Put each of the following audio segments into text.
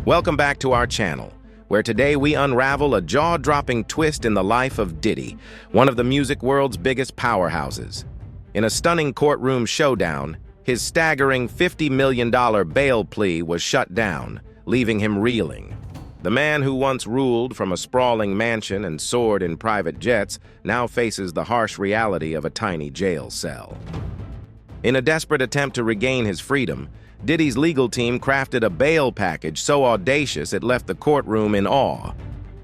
Welcome back to our channel, where today we unravel a jaw-dropping twist in the life of Diddy, one of the music world's biggest powerhouses. In a stunning courtroom showdown, his staggering $50 million bail plea was shut down, leaving him reeling. The man who once ruled from a sprawling mansion and soared in private jets now faces the harsh reality of a tiny jail cell. In a desperate attempt to regain his freedom, Diddy's legal team crafted a bail package so audacious it left the courtroom in awe.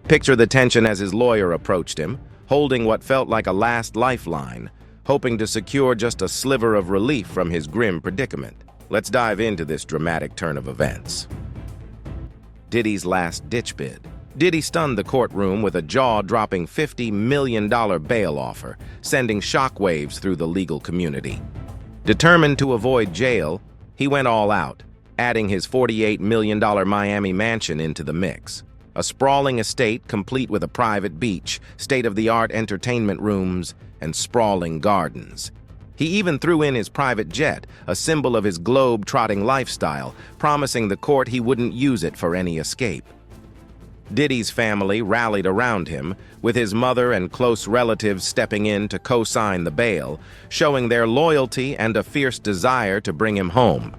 Picture the tension as his lawyer approached him, holding what felt like a last lifeline, hoping to secure just a sliver of relief from his grim predicament. Let's dive into this dramatic turn of events. Diddy's last-ditch bid. Diddy stunned the courtroom with a jaw-dropping $50 million bail offer, sending shockwaves through the legal community. Determined to avoid jail, he went all out, adding his $48 million Miami mansion into the mix. A sprawling estate complete with a private beach, state-of-the-art entertainment rooms, and sprawling gardens. He even threw in his private jet, a symbol of his globe-trotting lifestyle, promising the court he wouldn't use it for any escape. Diddy's family rallied around him, with his mother and close relatives stepping in to co-sign the bail, showing their loyalty and a fierce desire to bring him home.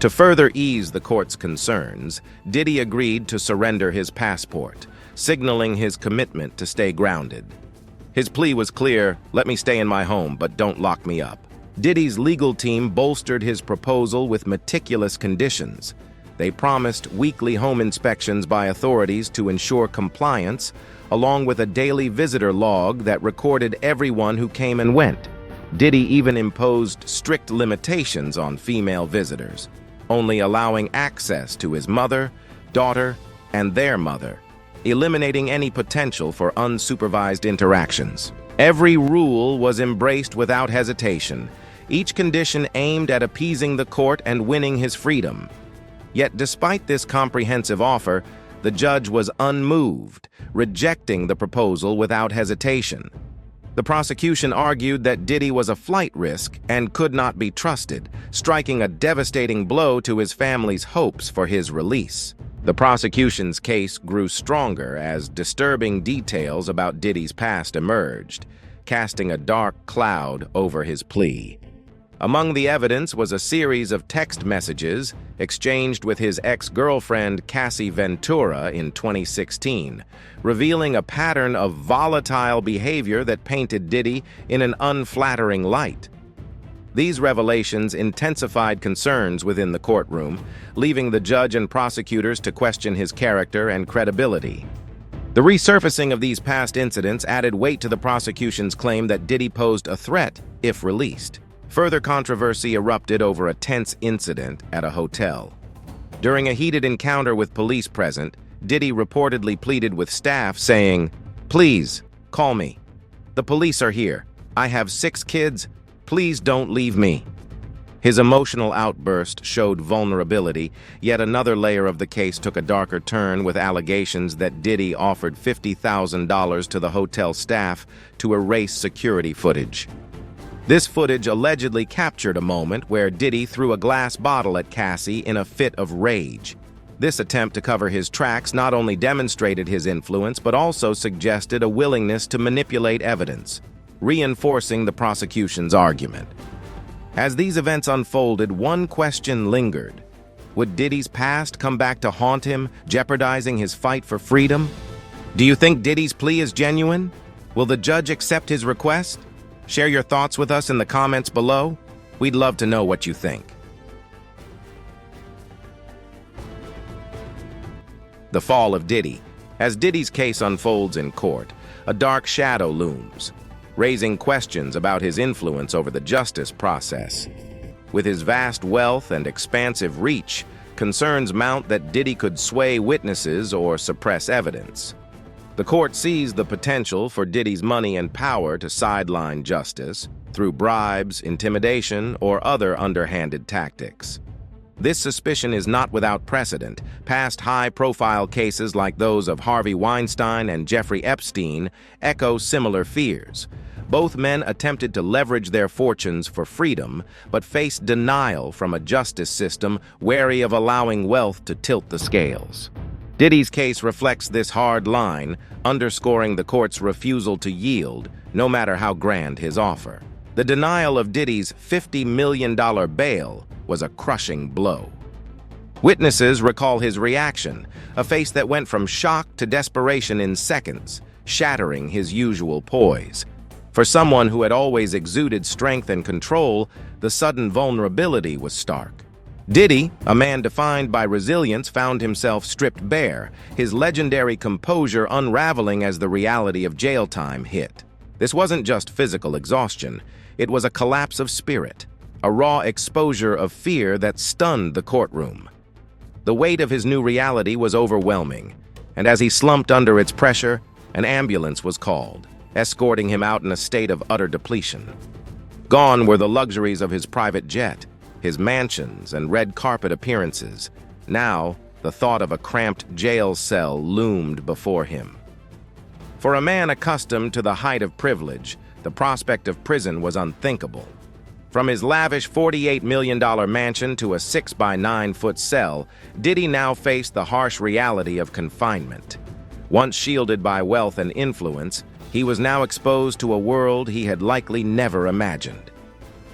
To further ease the court's concerns, Diddy agreed to surrender his passport, signaling his commitment to stay grounded. His plea was clear: let me stay in my home, but don't lock me up. Diddy's legal team bolstered his proposal with meticulous conditions. They promised weekly home inspections by authorities to ensure compliance, along with a daily visitor log that recorded everyone who came and went. Diddy even imposed strict limitations on female visitors, only allowing access to his mother, daughter, and their mother, eliminating any potential for unsupervised interactions. Every rule was embraced without hesitation, each condition aimed at appeasing the court and winning his freedom. Yet despite this comprehensive offer, the judge was unmoved, rejecting the proposal without hesitation. The prosecution argued that Diddy was a flight risk and could not be trusted, striking a devastating blow to his family's hopes for his release. The prosecution's case grew stronger as disturbing details about Diddy's past emerged, casting a dark cloud over his plea. Among the evidence was a series of text messages exchanged with his ex-girlfriend Cassie Ventura in 2016, revealing a pattern of volatile behavior that painted Diddy in an unflattering light. These revelations intensified concerns within the courtroom, leaving the judge and prosecutors to question his character and credibility. The resurfacing of these past incidents added weight to the prosecution's claim that Diddy posed a threat if released. Further controversy erupted over a tense incident at a hotel. During a heated encounter with police present, Diddy reportedly pleaded with staff, saying, "Please, call me. The police are here. I have 6 kids. Please don't leave me." His emotional outburst showed vulnerability, yet another layer of the case took a darker turn with allegations that Diddy offered $50,000 to the hotel staff to erase security footage. This footage allegedly captured a moment where Diddy threw a glass bottle at Cassie in a fit of rage. This attempt to cover his tracks not only demonstrated his influence, but also suggested a willingness to manipulate evidence, reinforcing the prosecution's argument. As these events unfolded, one question lingered. Would Diddy's past come back to haunt him, jeopardizing his fight for freedom? Do you think Diddy's plea is genuine? Will the judge accept his request? Share your thoughts with us in the comments below. We'd love to know what you think. The fall of Diddy. As Diddy's case unfolds in court, a dark shadow looms, raising questions about his influence over the justice process. With his vast wealth and expansive reach, concerns mount that Diddy could sway witnesses or suppress evidence. The court sees the potential for Diddy's money and power to sideline justice through bribes, intimidation, or other underhanded tactics. This suspicion is not without precedent. Past high-profile cases like those of Harvey Weinstein and Jeffrey Epstein echo similar fears. Both men attempted to leverage their fortunes for freedom, but faced denial from a justice system wary of allowing wealth to tilt the scales. Diddy's case reflects this hard line, underscoring the court's refusal to yield, no matter how grand his offer. The denial of Diddy's $50 million bail was a crushing blow. Witnesses recall his reaction, a face that went from shock to desperation in seconds, shattering his usual poise. For someone who had always exuded strength and control, the sudden vulnerability was stark. Diddy, a man defined by resilience, found himself stripped bare, his legendary composure unraveling as the reality of jail time hit. This wasn't just physical exhaustion, it was a collapse of spirit, a raw exposure of fear that stunned the courtroom. The weight of his new reality was overwhelming, and as he slumped under its pressure, an ambulance was called, escorting him out in a state of utter depletion. Gone were the luxuries of his private jet, his mansions and red carpet appearances. Now, the thought of a cramped jail cell loomed before him. For a man accustomed to the height of privilege, the prospect of prison was unthinkable. From his lavish $48 million mansion to a 6-by-9-foot cell, Diddy now faced the harsh reality of confinement. Once shielded by wealth and influence, he was now exposed to a world he had likely never imagined.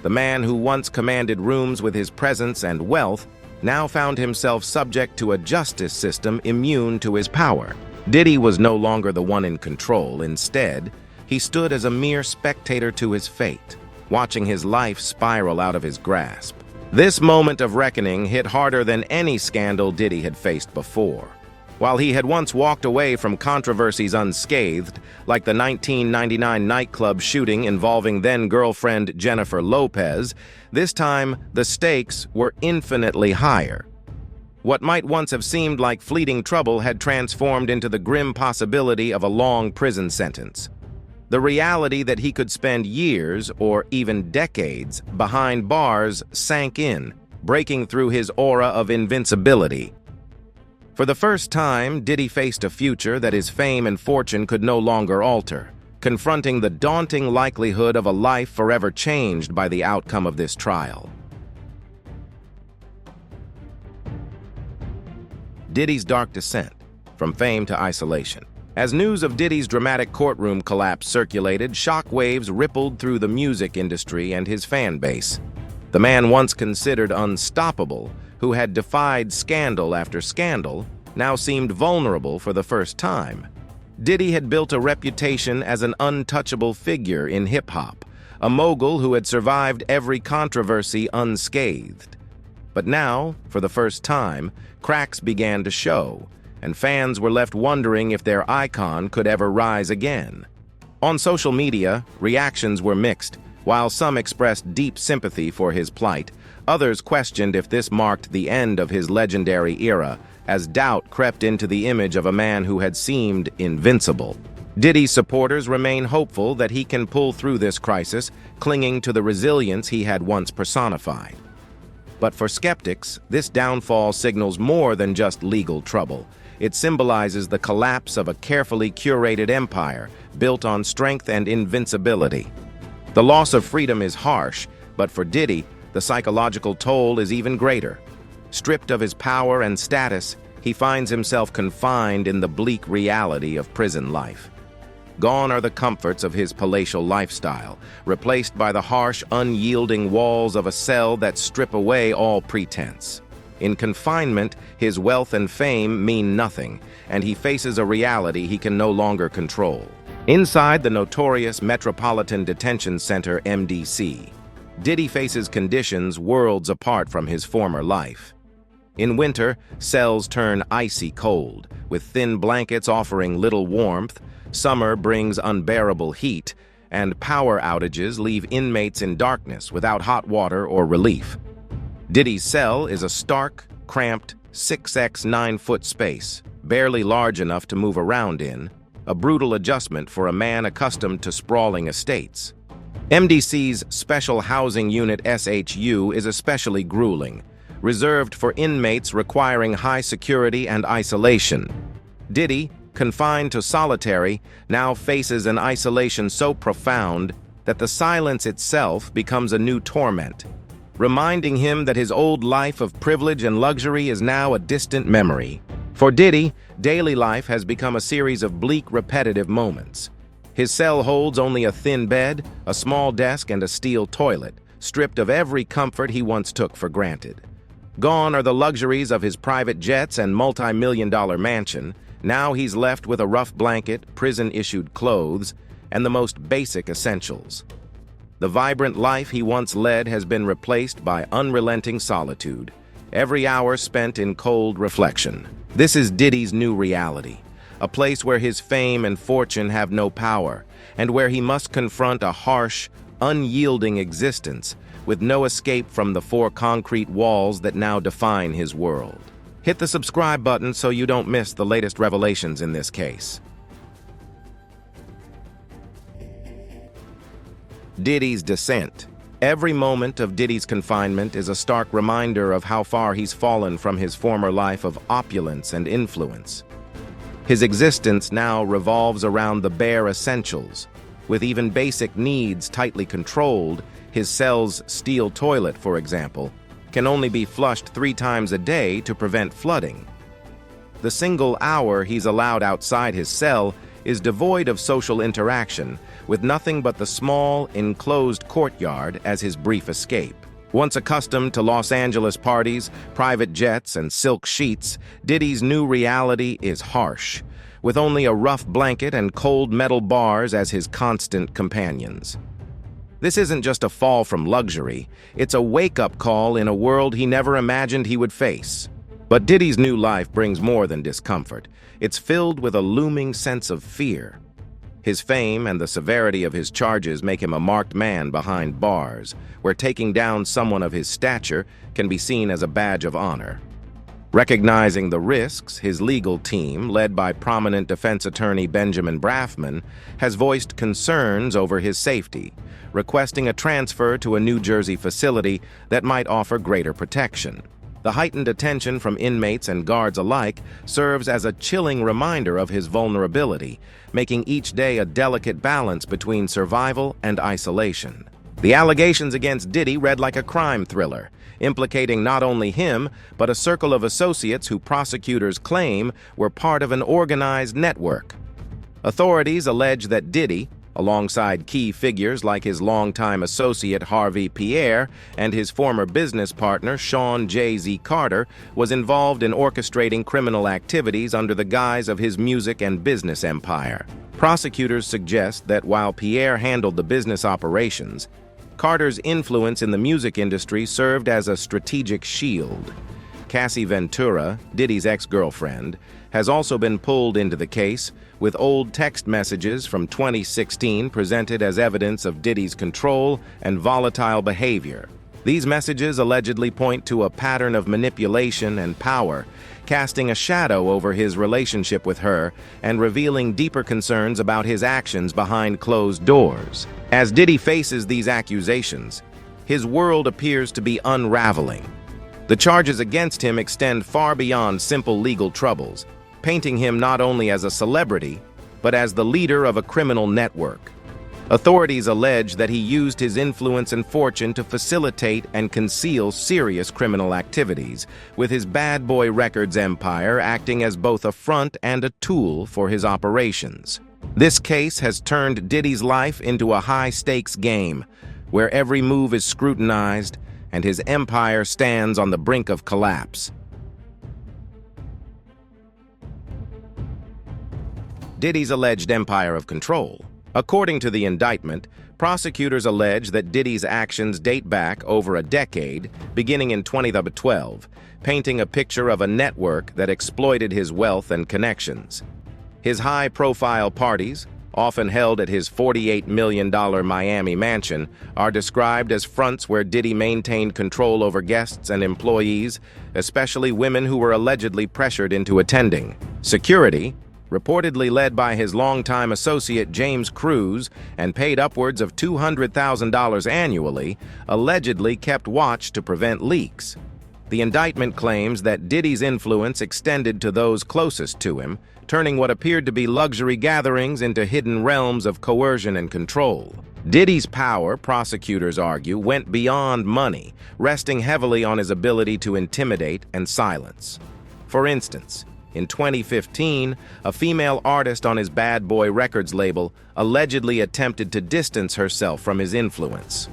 The man who once commanded rooms with his presence and wealth now found himself subject to a justice system immune to his power. Diddy was no longer the one in control. Instead, he stood as a mere spectator to his fate, watching his life spiral out of his grasp. This moment of reckoning hit harder than any scandal Diddy had faced before. While he had once walked away from controversies unscathed, like the 1999 nightclub shooting involving then-girlfriend Jennifer Lopez, this time the stakes were infinitely higher. What might once have seemed like fleeting trouble had transformed into the grim possibility of a long prison sentence. The reality that he could spend years, or even decades, behind bars sank in, breaking through his aura of invincibility. For the first time, Diddy faced a future that his fame and fortune could no longer alter, confronting the daunting likelihood of a life forever changed by the outcome of this trial. Diddy's dark descent, from fame to isolation. As news of Diddy's dramatic courtroom collapse circulated, shockwaves rippled through the music industry and his fan base. The man once considered unstoppable, who had defied scandal after scandal, now seemed vulnerable for the first time. Diddy had built a reputation as an untouchable figure in hip-hop, a mogul who had survived every controversy unscathed. But now, for the first time, cracks began to show, and fans were left wondering if their icon could ever rise again. On social media, reactions were mixed. While some expressed deep sympathy for his plight, others questioned if this marked the end of his legendary era, as doubt crept into the image of a man who had seemed invincible. Diddy's supporters remain hopeful that he can pull through this crisis, clinging to the resilience he had once personified. But for skeptics, this downfall signals more than just legal trouble. It symbolizes the collapse of a carefully curated empire, built on strength and invincibility. The loss of freedom is harsh, but for Diddy, the psychological toll is even greater. Stripped of his power and status, he finds himself confined in the bleak reality of prison life. Gone are the comforts of his palatial lifestyle, replaced by the harsh, unyielding walls of a cell that strip away all pretense. In confinement, his wealth and fame mean nothing, and he faces a reality he can no longer control. Inside the notorious Metropolitan Detention Center, MDC, Diddy faces conditions worlds apart from his former life. In winter, cells turn icy cold, with thin blankets offering little warmth. Summer brings unbearable heat, and power outages leave inmates in darkness without hot water or relief. Diddy's cell is a stark, cramped, 6x 9-foot space, barely large enough to move around in, a brutal adjustment for a man accustomed to sprawling estates. MDC's Special Housing Unit SHU is especially grueling, reserved for inmates requiring high security and isolation. Diddy, confined to solitary, now faces an isolation so profound that the silence itself becomes a new torment, reminding him that his old life of privilege and luxury is now a distant memory. For Diddy, daily life has become a series of bleak, repetitive moments. His cell holds only a thin bed, a small desk, and a steel toilet, stripped of every comfort he once took for granted. Gone are the luxuries of his private jets and multi-million-dollar mansion. Now he's left with a rough blanket, prison-issued clothes, and the most basic essentials. The vibrant life he once led has been replaced by unrelenting solitude, every hour spent in cold reflection. This is Diddy's new reality, a place where his fame and fortune have no power, and where he must confront a harsh, unyielding existence with no escape from the four concrete walls that now define his world. Hit the subscribe button so you don't miss the latest revelations in this case. Diddy's descent. Every moment of Diddy's confinement is a stark reminder of how far he's fallen from his former life of opulence and influence. His existence now revolves around the bare essentials. With even basic needs tightly controlled, his cell's steel toilet, for example, can only be flushed 3 times a day to prevent flooding. The single hour he's allowed outside his cell is devoid of social interaction, with nothing but the small, enclosed courtyard as his brief escape. Once accustomed to Los Angeles parties, private jets, and silk sheets, Diddy's new reality is harsh, with only a rough blanket and cold metal bars as his constant companions. This isn't just a fall from luxury, it's a wake-up call in a world he never imagined he would face. But Diddy's new life brings more than discomfort. It's filled with a looming sense of fear. His fame and the severity of his charges make him a marked man behind bars, where taking down someone of his stature can be seen as a badge of honor. Recognizing the risks, his legal team, led by prominent defense attorney Benjamin Braffman, has voiced concerns over his safety, requesting a transfer to a New Jersey facility that might offer greater protection. The heightened attention from inmates and guards alike serves as a chilling reminder of his vulnerability, making each day a delicate balance between survival and isolation. The allegations against Diddy read like a crime thriller, implicating not only him, but a circle of associates who prosecutors claim were part of an organized network. Authorities allege that Diddy, alongside key figures like his longtime associate Harvey Pierre and his former business partner Sean Jay-Z Carter, was involved in orchestrating criminal activities under the guise of his music and business empire. Prosecutors suggest that while Pierre handled the business operations, Carter's influence in the music industry served as a strategic shield. Cassie Ventura, Diddy's ex-girlfriend, has also been pulled into the case, with old text messages from 2016 presented as evidence of Diddy's control and volatile behavior. These messages allegedly point to a pattern of manipulation and power, casting a shadow over his relationship with her and revealing deeper concerns about his actions behind closed doors. As Diddy faces these accusations, his world appears to be unraveling. The charges against him extend far beyond simple legal troubles, painting him not only as a celebrity, but as the leader of a criminal network. Authorities allege that he used his influence and fortune to facilitate and conceal serious criminal activities, with his Bad Boy Records empire acting as both a front and a tool for his operations. This case has turned Diddy's life into a high-stakes game, where every move is scrutinized and his empire stands on the brink of collapse. Diddy's alleged empire of control. According to the indictment, prosecutors allege that Diddy's actions date back over a decade, beginning in 2012, painting a picture of a network that exploited his wealth and connections. His high-profile parties, often held at his $48 million Miami mansion, are described as fronts where Diddy maintained control over guests and employees, especially women who were allegedly pressured into attending. Security, reportedly led by his longtime associate James Cruz and paid upwards of $200,000 annually, allegedly kept watch to prevent leaks. The indictment claims that Diddy's influence extended to those closest to him, turning what appeared to be luxury gatherings into hidden realms of coercion and control. Diddy's power, prosecutors argue, went beyond money, resting heavily on his ability to intimidate and silence. For instance, in 2015, a female artist on his Bad Boy Records label allegedly attempted to distance herself from his influence.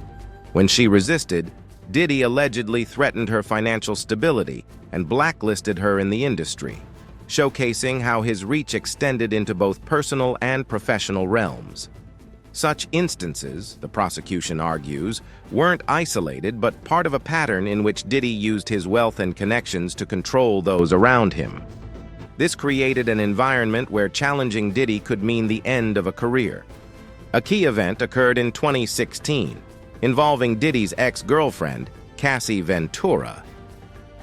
When she resisted, Diddy allegedly threatened her financial stability and blacklisted her in the industry, showcasing how his reach extended into both personal and professional realms. Such instances, the prosecution argues, weren't isolated but part of a pattern in which Diddy used his wealth and connections to control those around him. This created an environment where challenging Diddy could mean the end of a career. A key event occurred in 2016, involving Diddy's ex-girlfriend, Cassie Ventura.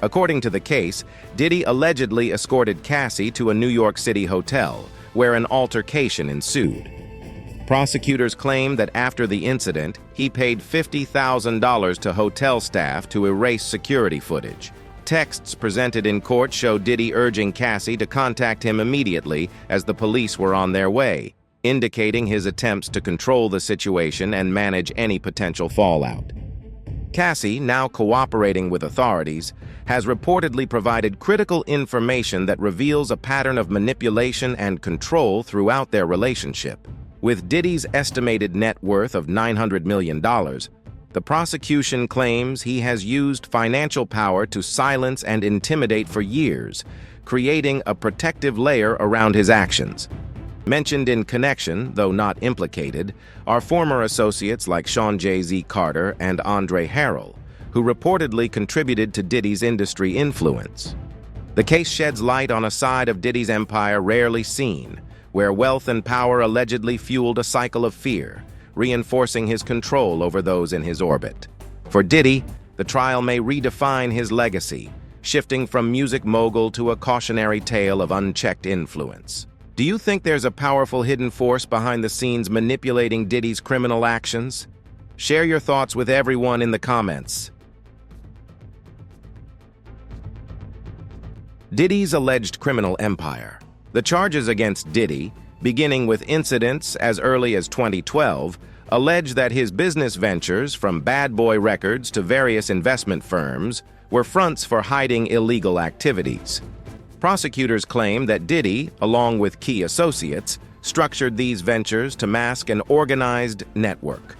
According to the case, Diddy allegedly escorted Cassie to a New York City hotel, where an altercation ensued. Prosecutors claim that after the incident, he paid $50,000 to hotel staff to erase security footage. Texts presented in court show Diddy urging Cassie to contact him immediately as the police were on their way, indicating his attempts to control the situation and manage any potential fallout. Cassie, now cooperating with authorities, has reportedly provided critical information that reveals a pattern of manipulation and control throughout their relationship. With Diddy's estimated net worth of $900 million, the prosecution claims he has used financial power to silence and intimidate for years, creating a protective layer around his actions. Mentioned in connection, though not implicated, are former associates like Sean Jay-Z Carter and Andre Harrell, who reportedly contributed to Diddy's industry influence. The case sheds light on a side of Diddy's empire rarely seen, where wealth and power allegedly fueled a cycle of fear, reinforcing his control over those in his orbit. For Diddy, the trial may redefine his legacy, shifting from music mogul to a cautionary tale of unchecked influence. Do you think there's a powerful hidden force behind the scenes manipulating Diddy's criminal actions? Share your thoughts with everyone in the comments. Diddy's alleged criminal empire. The charges against Diddy, beginning with incidents as early as 2012, allege that his business ventures, from Bad Boy Records to various investment firms, were fronts for hiding illegal activities. Prosecutors claim that Diddy, along with key associates, structured these ventures to mask an organized network.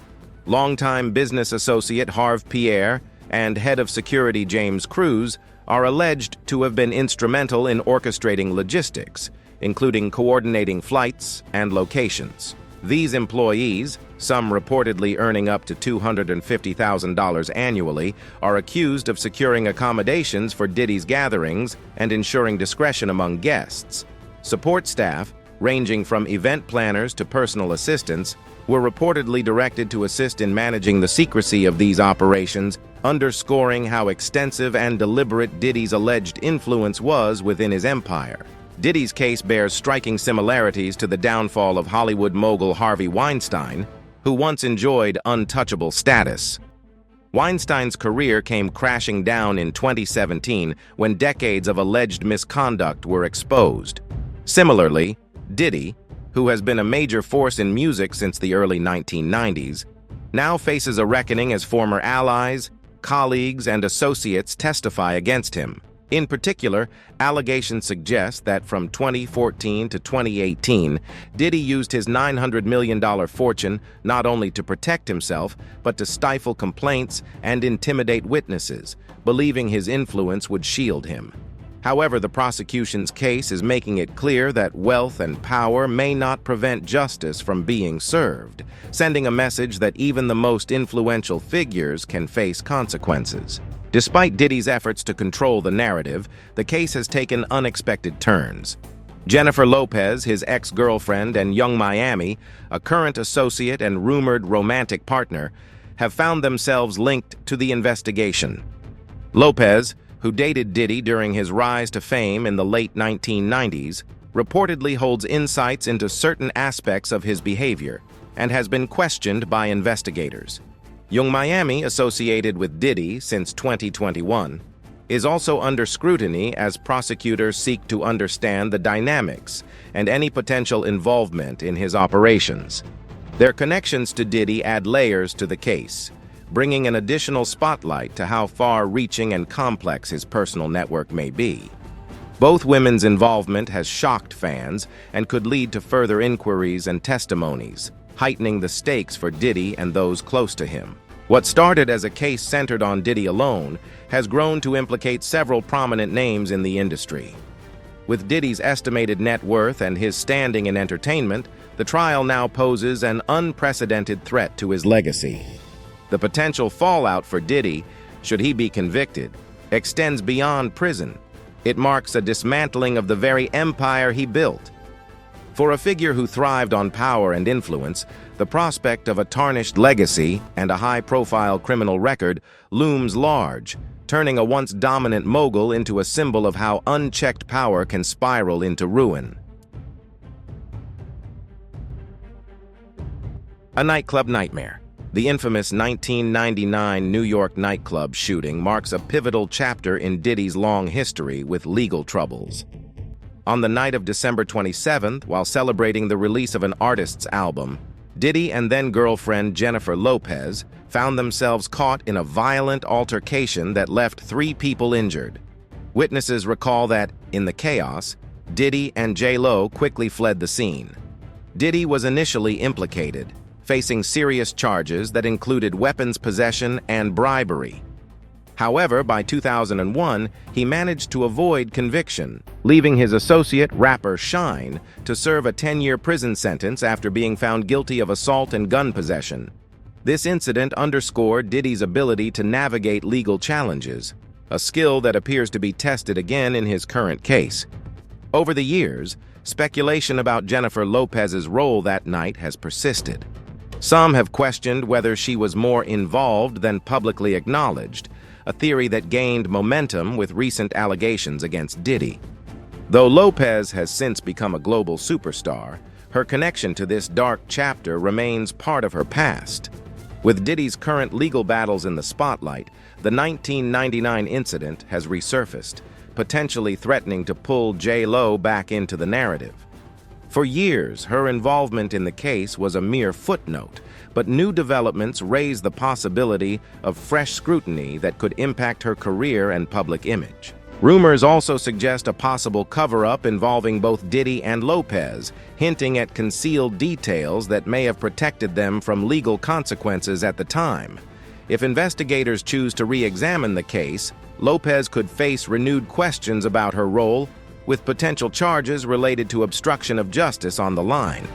Longtime business associate Harve Pierre and head of security James Cruz are alleged to have been instrumental in orchestrating logistics, including coordinating flights and locations. These employees, some reportedly earning up to $250,000 annually, are accused of securing accommodations for Diddy's gatherings and ensuring discretion among guests. Support staff, ranging from event planners to personal assistants, were reportedly directed to assist in managing the secrecy of these operations, underscoring how extensive and deliberate Diddy's alleged influence was within his empire. Diddy's case bears striking similarities to the downfall of Hollywood mogul Harvey Weinstein, who once enjoyed untouchable status. Weinstein's career came crashing down in 2017 when decades of alleged misconduct were exposed. Similarly, Diddy, who has been a major force in music since the early 1990s, now faces a reckoning as former allies, colleagues, and associates testify against him. In particular, allegations suggest that from 2014 to 2018, Diddy used his $900 million fortune not only to protect himself, but to stifle complaints and intimidate witnesses, believing his influence would shield him. However, the prosecution's case is making it clear that wealth and power may not prevent justice from being served, sending a message that even the most influential figures can face consequences. Despite Diddy's efforts to control the narrative, the case has taken unexpected turns. Jennifer Lopez, his ex-girlfriend, and Young Miami, a current associate and rumored romantic partner, have found themselves linked to the investigation. Lopez, who dated Diddy during his rise to fame in the late 1990s, reportedly holds insights into certain aspects of his behavior and has been questioned by investigators. Young Miami, associated with Diddy since 2021, is also under scrutiny as prosecutors seek to understand the dynamics and any potential involvement in his operations. Their connections to Diddy add layers to the case, bringing an additional spotlight to how far-reaching and complex his personal network may be. Both women's involvement has shocked fans and could lead to further inquiries and testimonies, heightening the stakes for Diddy and those close to him. What started as a case centered on Diddy alone has grown to implicate several prominent names in the industry. With Diddy's estimated net worth and his standing in entertainment, the trial now poses an unprecedented threat to his legacy. The potential fallout for Diddy, should he be convicted, extends beyond prison. It marks a dismantling of the very empire he built. For a figure who thrived on power and influence, the prospect of a tarnished legacy and a high-profile criminal record looms large, turning a once dominant mogul into a symbol of how unchecked power can spiral into ruin. A nightclub nightmare. The infamous 1999 New York nightclub shooting marks a pivotal chapter in Diddy's long history with legal troubles. On the night of December 27th, while celebrating the release of an artist's album, Diddy and then-girlfriend Jennifer Lopez found themselves caught in a violent altercation that left 3 people injured. Witnesses recall that, in the chaos, Diddy and J-Lo quickly fled the scene. Diddy was initially implicated, facing serious charges that included weapons possession and bribery. However, by 2001, he managed to avoid conviction, leaving his associate, rapper Shine, to serve a 10-year prison sentence after being found guilty of assault and gun possession. This incident underscored Diddy's ability to navigate legal challenges, a skill that appears to be tested again in his current case. Over the years, speculation about Jennifer Lopez's role that night has persisted. Some have questioned whether she was more involved than publicly acknowledged, a theory that gained momentum with recent allegations against Diddy. Though Lopez has since become a global superstar, her connection to this dark chapter remains part of her past. With Diddy's current legal battles in the spotlight, the 1999 incident has resurfaced, potentially threatening to pull J-Lo back into the narrative. For years, her involvement in the case was a mere footnote, but new developments raise the possibility of fresh scrutiny that could impact her career and public image. Rumors also suggest a possible cover-up involving both Diddy and Lopez, hinting at concealed details that may have protected them from legal consequences at the time. If investigators choose to re-examine the case, Lopez could face renewed questions about her role, with potential charges related to obstruction of justice on the line.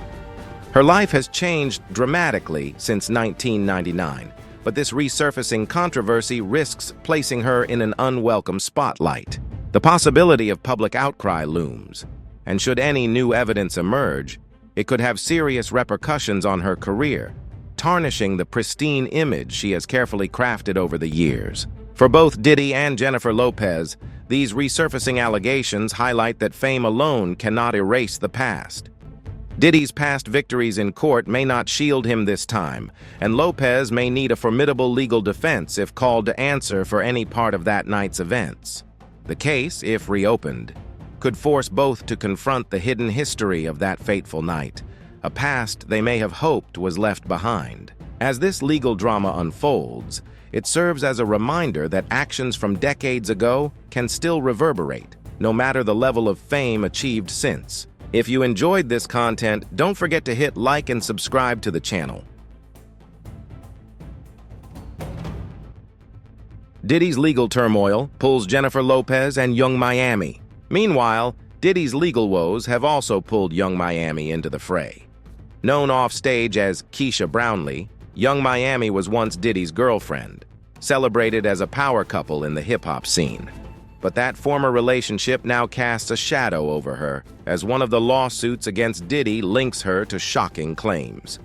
Her life has changed dramatically since 1999, but this resurfacing controversy risks placing her in an unwelcome spotlight. The possibility of public outcry looms, and should any new evidence emerge, it could have serious repercussions on her career, tarnishing the pristine image she has carefully crafted over the years. For both Diddy and Jennifer Lopez, these resurfacing allegations highlight that fame alone cannot erase the past. Diddy's past victories in court may not shield him this time, and Lopez may need a formidable legal defense if called to answer for any part of that night's events. The case, if reopened, could force both to confront the hidden history of that fateful night, a past they may have hoped was left behind. As this legal drama unfolds, it serves as a reminder that actions from decades ago can still reverberate, no matter the level of fame achieved since. If you enjoyed this content, don't forget to hit like and subscribe to the channel. Diddy's legal turmoil pulls Jennifer Lopez and Young Miami. Meanwhile, Diddy's legal woes have also pulled Young Miami into the fray. Known offstage as Keisha Brownlee, Young Miami was once Diddy's girlfriend, celebrated as a power couple in the hip-hop scene. But that former relationship now casts a shadow over her, as one of the lawsuits against Diddy links her to shocking claims.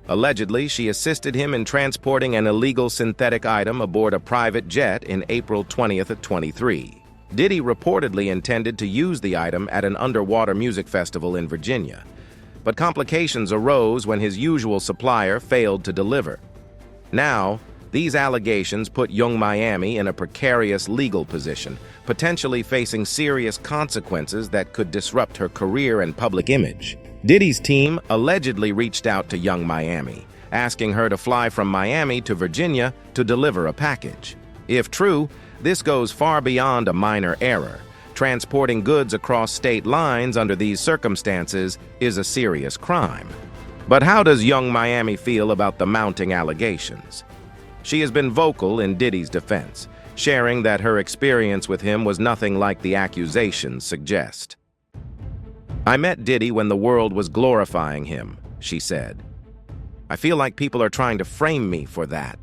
Allegedly, she assisted him in transporting an illegal synthetic item aboard a private jet in April 20th, 23. Diddy reportedly intended to use the item at an underwater music festival in Virginia, but complications arose when his usual supplier failed to deliver. Now, These allegations put Young Miami in a precarious legal position, potentially facing serious consequences that could disrupt her career and public image. Diddy's team allegedly reached out to Young Miami, asking her to fly from Miami to Virginia to deliver a package. If true, this goes far beyond a minor error. Transporting goods across state lines under these circumstances is a serious crime. But how does Young Miami feel about the mounting allegations? She has been vocal in Diddy's defense, sharing that her experience with him was nothing like the accusations suggest. "I met Diddy when the world was glorifying him," she said. "I feel like people are trying to frame me for that."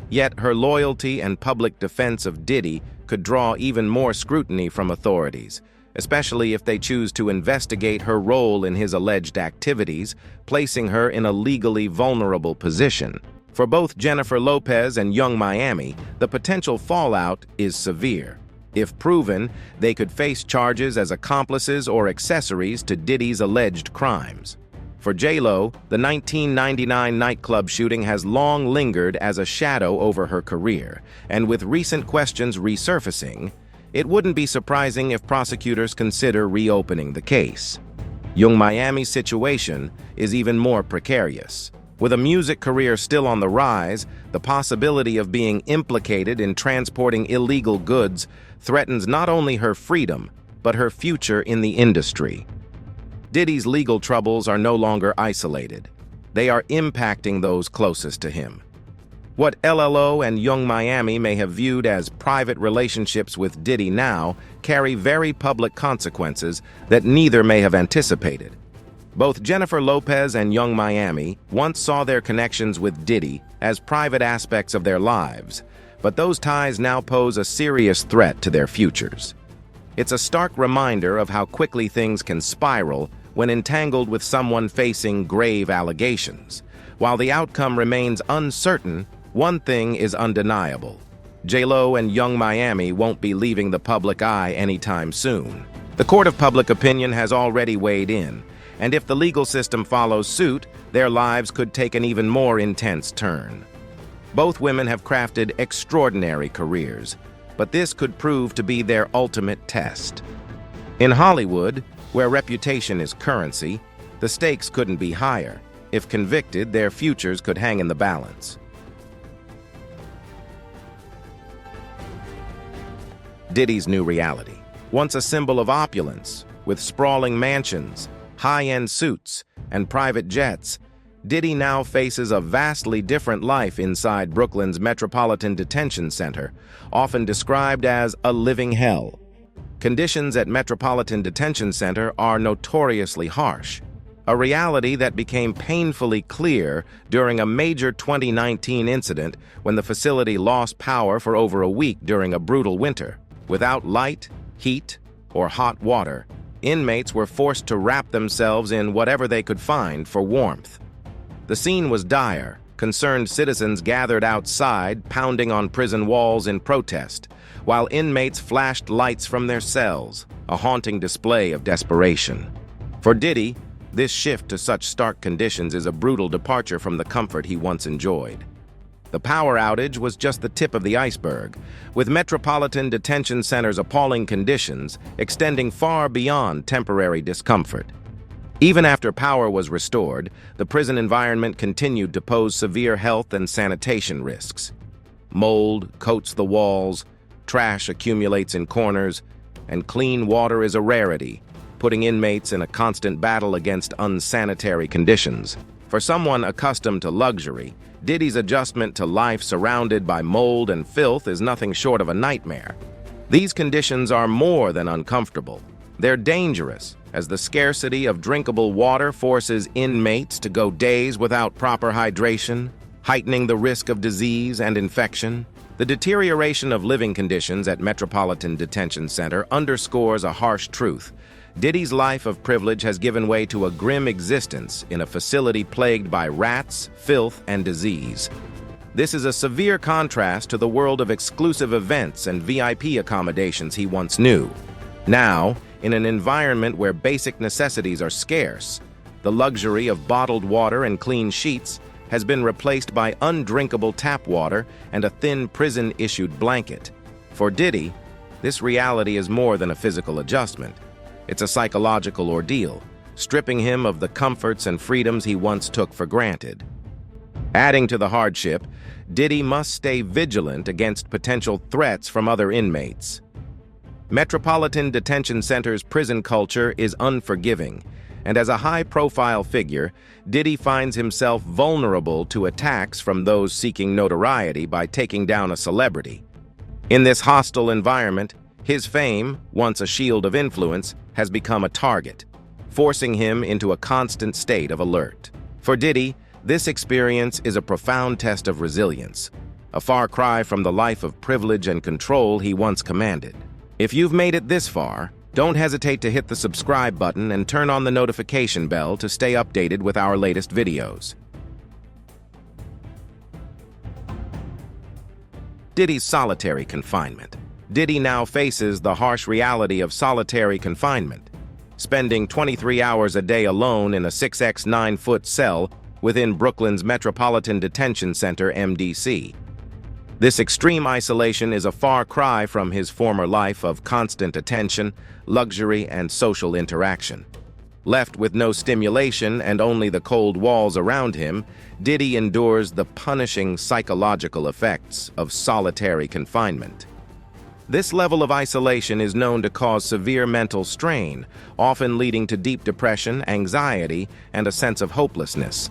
Yet her loyalty and public defense of Diddy could draw even more scrutiny from authorities, especially if they choose to investigate her role in his alleged activities, placing her in a legally vulnerable position. For both Jennifer Lopez and Young Miami, the potential fallout is severe. If proven, they could face charges as accomplices or accessories to Diddy's alleged crimes. For J-Lo, the 1999 nightclub shooting has long lingered as a shadow over her career, and with recent questions resurfacing, it wouldn't be surprising if prosecutors consider reopening the case. Young Miami's situation is even more precarious. With a music career still on the rise, the possibility of being implicated in transporting illegal goods threatens not only her freedom, but her future in the industry. Diddy's legal troubles are no longer isolated. They are impacting those closest to him. What LLO and Young Miami may have viewed as private relationships with Diddy now carry very public consequences that neither may have anticipated. Both Jennifer Lopez and Young Miami once saw their connections with Diddy as private aspects of their lives, but those ties now pose a serious threat to their futures. It's a stark reminder of how quickly things can spiral when entangled with someone facing grave allegations. While the outcome remains uncertain, one thing is undeniable. J-Lo and Young Miami won't be leaving the public eye anytime soon. The court of public opinion has already weighed in, and if the legal system follows suit, their lives could take an even more intense turn. Both women have crafted extraordinary careers, but this could prove to be their ultimate test. In Hollywood, where reputation is currency, the stakes couldn't be higher. If convicted, their futures could hang in the balance. Diddy's new reality. Once a symbol of opulence, with sprawling mansions, high-end suits, and private jets, Diddy now faces a vastly different life inside Brooklyn's Metropolitan Detention Center, often described as a living hell. Conditions at Metropolitan Detention Center are notoriously harsh, a reality that became painfully clear during a major 2019 incident when the facility lost power for over a week during a brutal winter. Without light, heat, or hot water, inmates were forced to wrap themselves in whatever they could find for warmth. The scene was dire. Concerned citizens gathered outside, pounding on prison walls in protest, while inmates flashed lights from their cells, a haunting display of desperation. For Diddy, this shift to such stark conditions is a brutal departure from the comfort he once enjoyed. The power outage was just the tip of the iceberg, with Metropolitan Detention Center's appalling conditions extending far beyond temporary discomfort. Even after power was restored, the prison environment continued to pose severe health and sanitation risks. Mold coats the walls, trash accumulates in corners, and clean water is a rarity, putting inmates in a constant battle against unsanitary conditions. For someone accustomed to luxury, Diddy's adjustment to life surrounded by mold and filth is nothing short of a nightmare. These conditions are more than uncomfortable. They're dangerous, as the scarcity of drinkable water forces inmates to go days without proper hydration, heightening the risk of disease and infection. The deterioration of living conditions at Metropolitan Detention Center underscores a harsh truth. Diddy's life of privilege has given way to a grim existence in a facility plagued by rats, filth, and disease. This is a severe contrast to the world of exclusive events and VIP accommodations he once knew. Now, in an environment where basic necessities are scarce, the luxury of bottled water and clean sheets has been replaced by undrinkable tap water and a thin prison-issued blanket. For Diddy, this reality is more than a physical adjustment. It's a psychological ordeal, stripping him of the comforts and freedoms he once took for granted. Adding to the hardship, Diddy must stay vigilant against potential threats from other inmates. Metropolitan Detention Center's prison culture is unforgiving, and as a high-profile figure, Diddy finds himself vulnerable to attacks from those seeking notoriety by taking down a celebrity. In this hostile environment, his fame, once a shield of influence, has become a target, forcing him into a constant state of alert. For Diddy, this experience is a profound test of resilience, a far cry from the life of privilege and control he once commanded. If you've made it this far, don't hesitate to hit the subscribe button and turn on the notification bell to stay updated with our latest videos. Diddy's solitary confinement. Diddy now faces the harsh reality of solitary confinement, spending 23 hours a day alone in a 6x 9-foot cell within Brooklyn's Metropolitan Detention Center, MDC. This extreme isolation is a far cry from his former life of constant attention, luxury, and social interaction. Left with no stimulation and only the cold walls around him, Diddy endures the punishing psychological effects of solitary confinement. This level of isolation is known to cause severe mental strain, often leading to deep depression, anxiety, and a sense of hopelessness.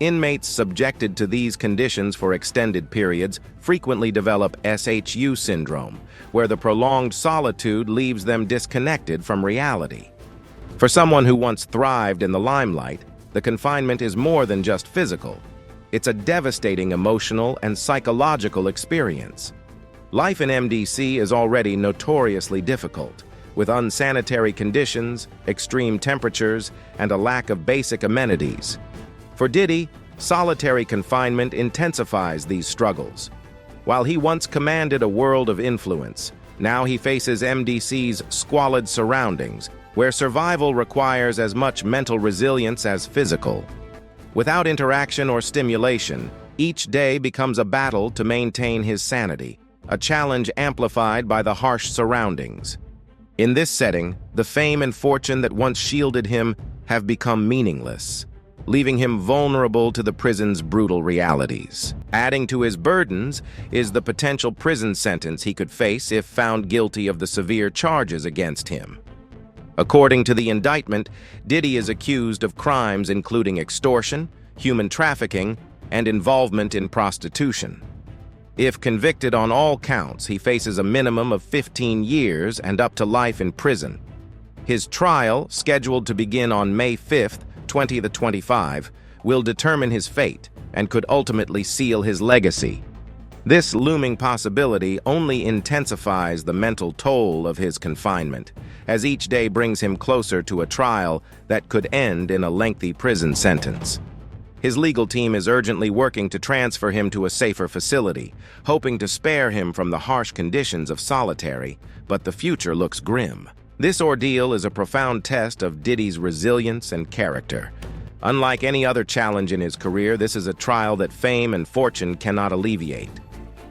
Inmates subjected to these conditions for extended periods frequently develop SHU syndrome, where the prolonged solitude leaves them disconnected from reality. For someone who once thrived in the limelight, the confinement is more than just physical. It's a devastating emotional and psychological experience. Life in MDC is already notoriously difficult, with unsanitary conditions, extreme temperatures, and a lack of basic amenities. For Diddy, solitary confinement intensifies these struggles. While he once commanded a world of influence, now he faces MDC's squalid surroundings, where survival requires as much mental resilience as physical. Without interaction or stimulation, each day becomes a battle to maintain his sanity, a challenge amplified by the harsh surroundings. In this setting, the fame and fortune that once shielded him have become meaningless, leaving him vulnerable to the prison's brutal realities. Adding to his burdens is the potential prison sentence he could face if found guilty of the severe charges against him. According to the indictment, Diddy is accused of crimes including extortion, human trafficking, and involvement in prostitution. If convicted on all counts, he faces a minimum of 15 years and up to life in prison. His trial, scheduled to begin on May 5th, 2025, will determine his fate and could ultimately seal his legacy. This looming possibility only intensifies the mental toll of his confinement, as each day brings him closer to a trial that could end in a lengthy prison sentence. His legal team is urgently working to transfer him to a safer facility, hoping to spare him from the harsh conditions of solitary, but the future looks grim. This ordeal is a profound test of Diddy's resilience and character. Unlike any other challenge in his career, this is a trial that fame and fortune cannot alleviate.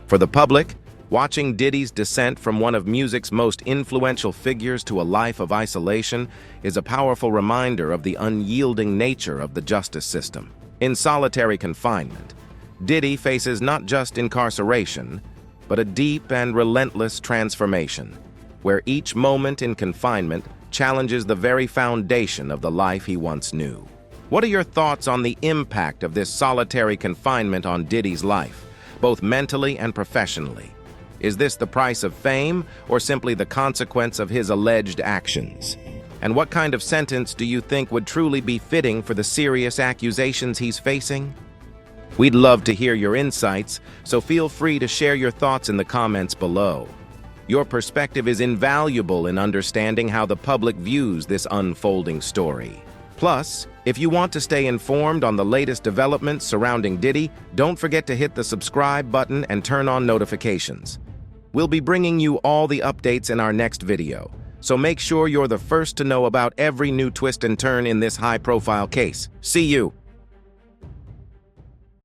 For the public, watching Diddy's descent from one of music's most influential figures to a life of isolation is a powerful reminder of the unyielding nature of the justice system. In solitary confinement, Diddy faces not just incarceration, but a deep and relentless transformation, where each moment in confinement challenges the very foundation of the life he once knew. What are your thoughts on the impact of this solitary confinement on Diddy's life, both mentally and professionally? Is this the price of fame or simply the consequence of his alleged actions? And what kind of sentence do you think would truly be fitting for the serious accusations he's facing? We'd love to hear your insights, so feel free to share your thoughts in the comments below. Your perspective is invaluable in understanding how the public views this unfolding story. Plus, if you want to stay informed on the latest developments surrounding Diddy, don't forget to hit the subscribe button and turn on notifications. We'll be bringing you all the updates in our next video, so make sure you're the first to know about every new twist and turn in this high-profile case. See you!